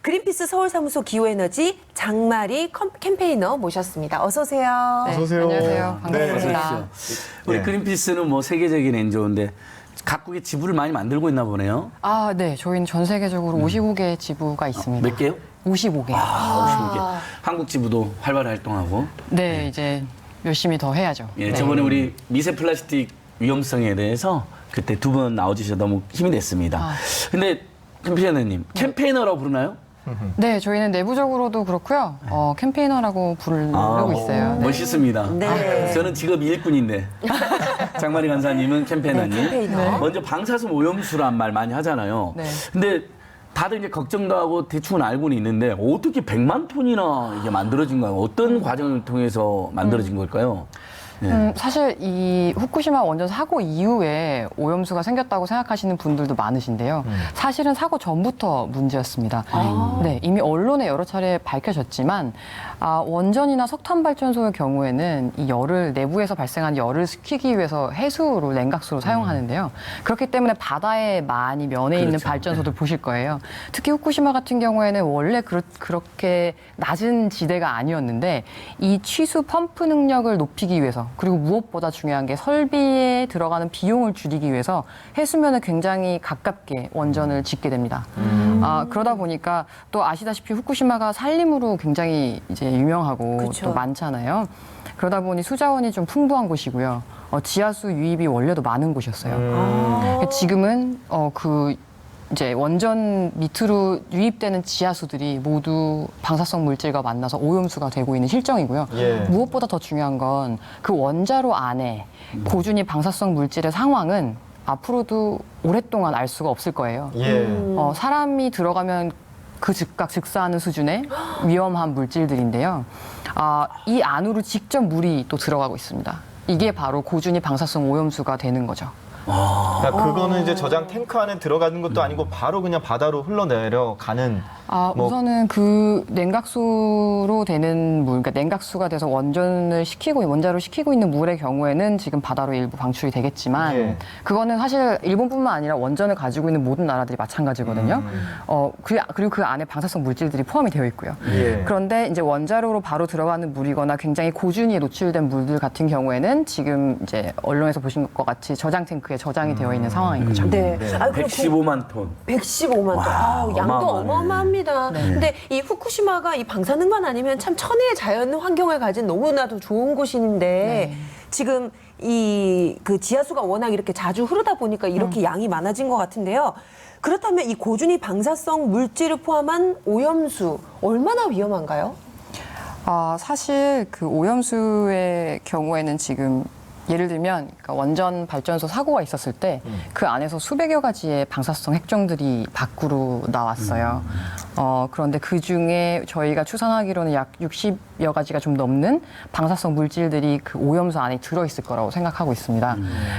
그린피스 서울사무소 기후에너지 장마리 캠페이너 모셨습니다. 어서 오세요. 네, 어서 오세요. 안녕하세요. 네, 반갑습니다. 우리 네. 그린피스는 뭐 세계적인 NGO인데 각국의 지부를 많이 만들고 있나 보네요. 아, 네. 저희는 전 세계적으로 55개 지부가 있습니다. 몇 개요? 55개. 55개. 한국 지부도 활발히 활동하고. 네, 이제 열심히 더 해야죠. 예, 네. 저번에 우리 미세 플라스틱 위험성에 대해서 그때 두 번 나와주셔서 너무 힘이 됐습니다. 아. 근데 캠페이너님, 캠페이너라고 부르나요? 네, 저희는 내부적으로도 그렇고요. 캠페이너라고 부르고 있어요. 네. 멋있습니다. 네. 저는 직업이 일꾼인데 장마리 간사님은 캠페이너님. 네, 캠페이너. 먼저 방사선 오염수란 말 많이 하잖아요. 네. 근데 다들 이제 걱정도 하고 대충은 알고는 있는데 어떻게 100만 톤이나 이게 만들어진 거예요? 어떤 과정을 통해서 만들어진 걸까요? 사실 이 후쿠시마 원전 사고 이후에 오염수가 생겼다고 생각하시는 분들도 많으신데요. 사실은 사고 전부터 문제였습니다. 네, 이미 언론에 여러 차례 밝혀졌지만 원전이나 석탄 발전소의 경우에는 이 열을 내부에서 발생한 열을 식히기 위해서 해수로 냉각수로 사용하는데요. 그렇기 때문에 바다에 많이 면해 있는 그렇죠. 발전소들 보실 거예요. 특히 후쿠시마 같은 경우에는 원래 그렇게 낮은 지대가 아니었는데 이 취수 펌프 능력을 높이기 위해서 그리고 무엇보다 중요한 게 설비에 들어가는 비용을 줄이기 위해서 해수면에 굉장히 가깝게 원전을 짓게 됩니다. 그러다 보니까 또 아시다시피 후쿠시마가 산림으로 굉장히 이제 유명하고 그쵸. 또 많잖아요. 그러다 보니 수자원이 좀 풍부한 곳이고요. 지하수 유입이 원래도 많은 곳이었어요. 지금은 이제 원전 밑으로 유입되는 지하수들이 모두 방사성 물질과 만나서 오염수가 되고 있는 실정이고요. 예. 무엇보다 더 중요한 건 그 원자로 안에 고준위 방사성 물질의 상황은 앞으로도 오랫동안 알 수가 없을 거예요. 예. 사람이 들어가면 그 즉각 즉사하는 수준의 위험한 물질들인데요. 이 안으로 직접 물이 또 들어가고 있습니다. 이게 바로 고준위 방사성 오염수가 되는 거죠. 그러니까 그거는 이제 저장 탱크 안에 들어가는 것도 아니고 바로 그냥 바다로 흘러내려가는. 뭐- 우선은 그 냉각수로 되는 물, 그러니까 냉각수가 돼서 원전자로 식히고 있는 물의 경우에는 지금 바다로 일부 방출이 되겠지만 예. 그거는 사실 일본뿐만 아니라 원전을 가지고 있는 모든 나라들이 마찬가지거든요. 그리고 그 안에 방사성 물질들이 포함이 되어 있고요. 예. 그런데 이제 원자로로 바로 들어가는 물이거나 굉장히 고준위에 노출된 물들 같은 경우에는 지금 이제 언론에서 보신 것 같이 저장 탱크에 저장이 되어 있는 상황인 거죠. 네. 그럼 115만 톤. 115만 톤. 와, 양도 어마어마하네. 어마어마합니다. 근데 이 후쿠시마가 이 방사능만 아니면 참 천혜의 자연 환경을 가진 너무나도 좋은 곳인데 지금 그 지하수가 워낙 이렇게 자주 흐르다 보니까 이렇게 양이 많아진 것 같은데요. 그렇다면 이 고준위 방사성 물질을 포함한 오염수 얼마나 위험한가요? 사실 그 오염수의 경우에는 지금 예를 들면 그러니까 원전 발전소 사고가 있었을 때 그 안에서 수백여 가지의 방사성 핵종들이 밖으로 나왔어요. 그런데 그 중에 저희가 추산하기로는 약 60여 가지가 좀 넘는 방사성 물질들이 그 오염수 안에 들어있을 거라고 생각하고 있습니다.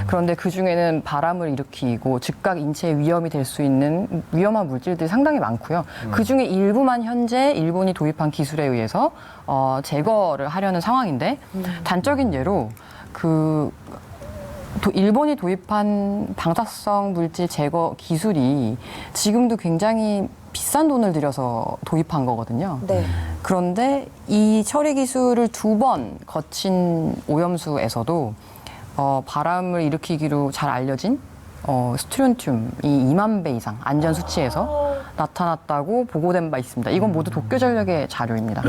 그런데 그 중에는 바람을 일으키고 즉각 인체에 위험이 될 수 있는 위험한 물질들이 상당히 많고요. 그 중에 일부만 현재 일본이 도입한 기술에 의해서 제거를 하려는 상황인데 단적인 예로 일본이 도입한 방사성 물질 제거 기술이 지금도 굉장히 비싼 돈을 들여서 도입한 거거든요. 네. 그런데 이 처리 기술을 2번 거친 오염수에서도 바람을 일으키기로 잘 알려진 스트론튬이 2만 배 이상 안전 수치에서 나타났다고 보고된 바 있습니다. 이건 모두 도쿄 전력의 자료입니다.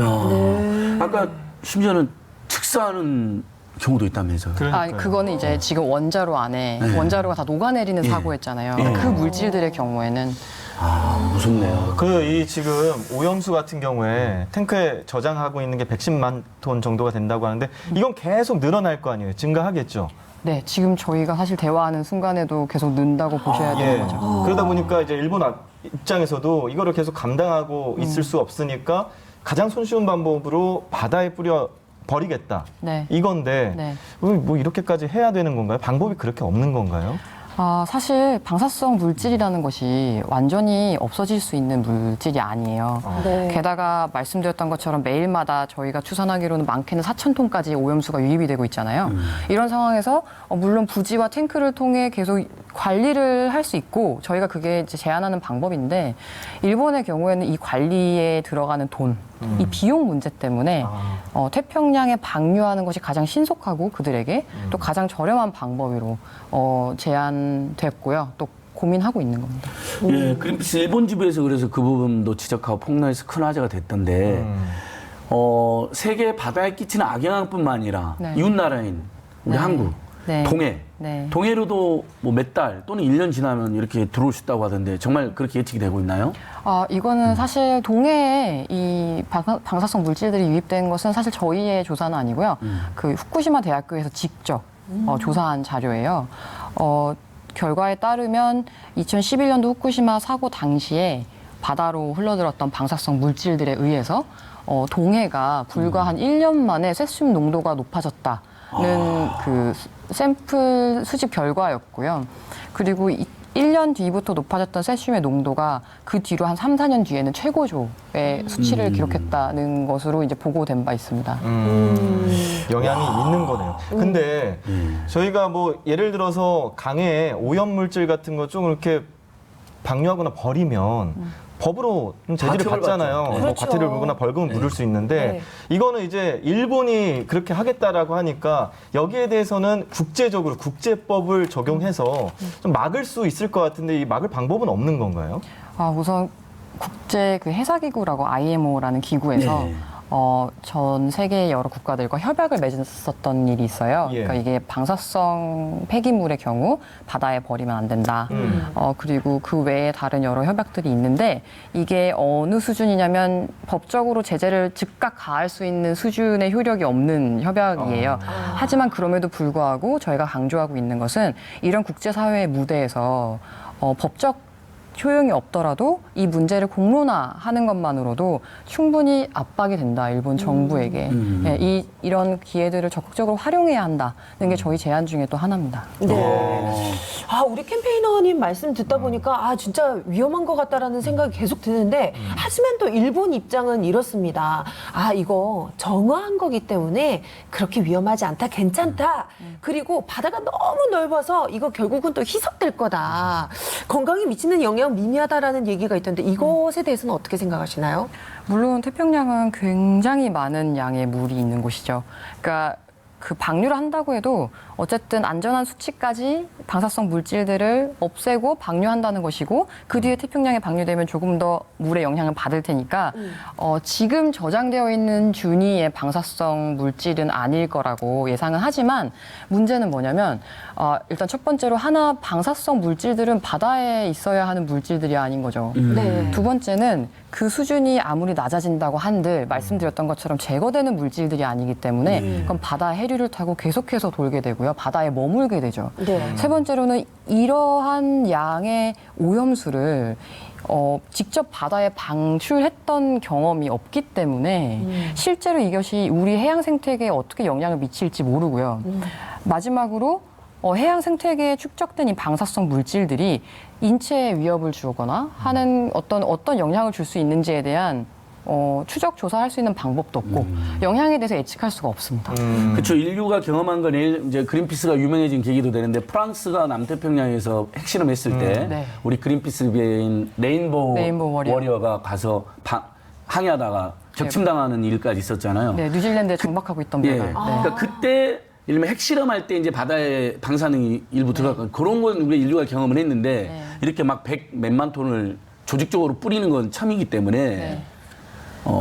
아까 심지어는 특사하는 경우도 있다면서요. 그러니까요. 그거는 이제 지금 원자로 안에 원자로가 다 녹아내리는 사고였잖아요. 그 물질들의 경우에는 무섭네요. 이 지금 오염수 같은 경우에 탱크에 저장하고 있는 게 110만 톤 정도가 된다고 하는데 이건 계속 늘어날 거 아니에요? 증가하겠죠? 네, 지금 저희가 사실 대화하는 순간에도 계속 는다고 보셔야 되는 거죠. 그러다 보니까 이제 일본 입장에서도 이거를 계속 감당하고 있을 수 없으니까 가장 손쉬운 방법으로 바다에 뿌려 버리겠다. 네. 이건데 네. 뭐 이렇게까지 해야 되는 건가요? 방법이 그렇게 없는 건가요? 사실 방사성 물질이라는 것이 완전히 없어질 수 있는 물질이 아니에요. 네. 게다가 말씀드렸던 것처럼 매일마다 저희가 추산하기로는 많게는 4,000톤까지 오염수가 유입이 되고 있잖아요. 이런 상황에서 물론 부지와 탱크를 통해 계속 관리를 할 수 있고 저희가 그게 이제 제한하는 방법인데 일본의 경우에는 이 관리에 들어가는 돈, 이 비용 문제 때문에 태평양에 방류하는 것이 가장 신속하고 그들에게 또 가장 저렴한 방법으로 제한됐고요. 또 고민하고 있는 겁니다. 예, 그린피스 일본 지부에서 그래서 그 부분도 지적하고 폭로해서 큰 화제가 됐던데 세계 바다에 끼치는 악영향뿐만 아니라 네. 이웃나라인 우리 네. 한국, 네. 동해, 네. 동해로도 뭐 몇 달 또는 1년 지나면 이렇게 들어올 수 있다고 하던데 정말 그렇게 예측이 되고 있나요? 이거는 사실 동해에 이 방사성 물질들이 유입된 것은 사실 저희의 조사는 아니고요. 그 후쿠시마 대학교에서 직접 조사한 자료예요. 결과에 따르면 2011년도 후쿠시마 사고 당시에 바다로 흘러들었던 방사성 물질들에 의해서 동해가 불과 한 1년 만에 세슘 농도가 높아졌다는 그 샘플 수집 결과였고요. 그리고 1년 뒤부터 높아졌던 세슘의 농도가 그 뒤로 한 3, 4년 뒤에는 최고조의 수치를 기록했다는 것으로 이제 보고된 바 있습니다. 영향이 있는 거네요. 근데 저희가 뭐 예를 들어서 강에 오염물질 같은 거 좀 이렇게 방류하거나 버리면 법으로 좀 제지를 과태료를 받잖아요. 받죠. 뭐 그렇죠. 과태료를 물거나 벌금을 물을 수 있는데 네. 이거는 이제 일본이 그렇게 하겠다라고 하니까 여기에 대해서는 국제적으로 국제법을 적용해서 좀 막을 수 있을 것 같은데 이 막을 방법은 없는 건가요? 우선 국제 그 해사기구라고 IMO라는 기구에서 네. 전 세계 여러 국가들과 협약을 맺었었던 일이 있어요. 예. 그러니까 이게 방사성 폐기물의 경우 바다에 버리면 안 된다. 그리고 그 외에 다른 여러 협약들이 있는데 이게 어느 수준이냐면 법적으로 제재를 즉각 가할 수 있는 수준의 효력이 없는 협약이에요. 하지만 그럼에도 불구하고 저희가 강조하고 있는 것은 이런 국제사회의 무대에서 법적 효용이 없더라도 이 문제를 공론화하는 것만으로도 충분히 압박이 된다 일본 정부에게. 예, 이런 기회들을 적극적으로 활용해야 한다는 게 저희 제안 중에 또 하나입니다. 네. 우리 캠페이너님 말씀 듣다 보니까 진짜 위험한 것 같다라는 생각이 계속 드는데 하지만 또 일본 입장은 이렇습니다. 이거 정화한 거기 때문에 그렇게 위험하지 않다, 괜찮다. 그리고 바다가 너무 넓어서 이거 결국은 또 희석될 거다. 건강에 미치는 영향 미미하다라는 얘기가 있던데 이것에 대해서는 어떻게 생각하시나요? 물론 태평양은 굉장히 많은 양의 물이 있는 곳이죠. 그러니까 그 방류를 한다고 해도 어쨌든 안전한 수치까지 방사성 물질들을 없애고 방류한다는 것이고 그 뒤에 태평양에 방류되면 조금 더 물의 영향을 받을 테니까 지금 저장되어 있는 준위의 방사성 물질은 아닐 거라고 예상은 하지만 문제는 뭐냐면 일단 첫 번째로 방사성 물질들은 바다에 있어야 하는 물질들이 아닌 거죠. 네. 두 번째는 그 수준이 아무리 낮아진다고 한들 말씀드렸던 것처럼 제거되는 물질들이 아니기 때문에 그럼 바다 해류를 타고 계속해서 돌게 되고요. 바다에 머물게 되죠. 네. 세 번째로는 이러한 양의 오염수를 직접 바다에 방출했던 경험이 없기 때문에 실제로 이것이 우리 해양 생태계에 어떻게 영향을 미칠지 모르고요. 마지막으로 해양 생태계에 축적된 이 방사성 물질들이 인체에 위협을 주거나 하는 어떤 영향을 줄 수 있는지에 대한 추적 조사할 수 있는 방법도 없고 영향에 대해서 예측할 수가 없습니다. 그렇죠. 인류가 경험한 건 이제 그린피스가 유명해진 계기도 되는데 프랑스가 남태평양에서 핵실험했을 때 네. 우리 그린피스계인 레인보우 레인보우 워리어가 가서 항해하다가 적침당하는 일까지 있었잖아요. 네, 뉴질랜드에 정박하고 있던 예. 배가. 네. 그러니까 그때 이러면 핵실험할 때 이제 바다에 방사능이 일부 들어갔고 그런 건 우리 인류가 경험을 했는데 이렇게 막 100몇만 톤을 조직적으로 뿌리는 건 처음이기 때문에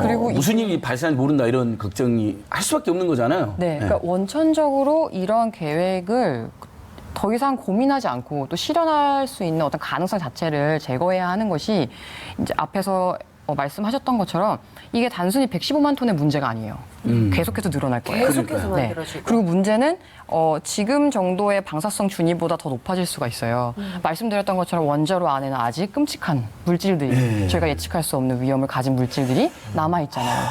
그리고 무슨 일이 발생할지 모른다 이런 걱정이 할 수밖에 없는 거잖아요. 네, 그러니까 원천적으로 이런 계획을 더 이상 고민하지 않고 또 실현할 수 있는 어떤 가능성 자체를 제거해야 하는 것이 이제 앞에서 말씀하셨던 것처럼 이게 단순히 115만 톤의 문제가 아니에요. 계속해서 늘어날 거예요. 계속해서 네. 만들어지고. 그리고 문제는 지금 정도의 방사성 준위보다 더 높아질 수가 있어요. 말씀드렸던 것처럼 원자로 안에는 아직 끔찍한 물질들이 저희가 예측할 수 없는 위험을 가진 물질들이 남아 있잖아요.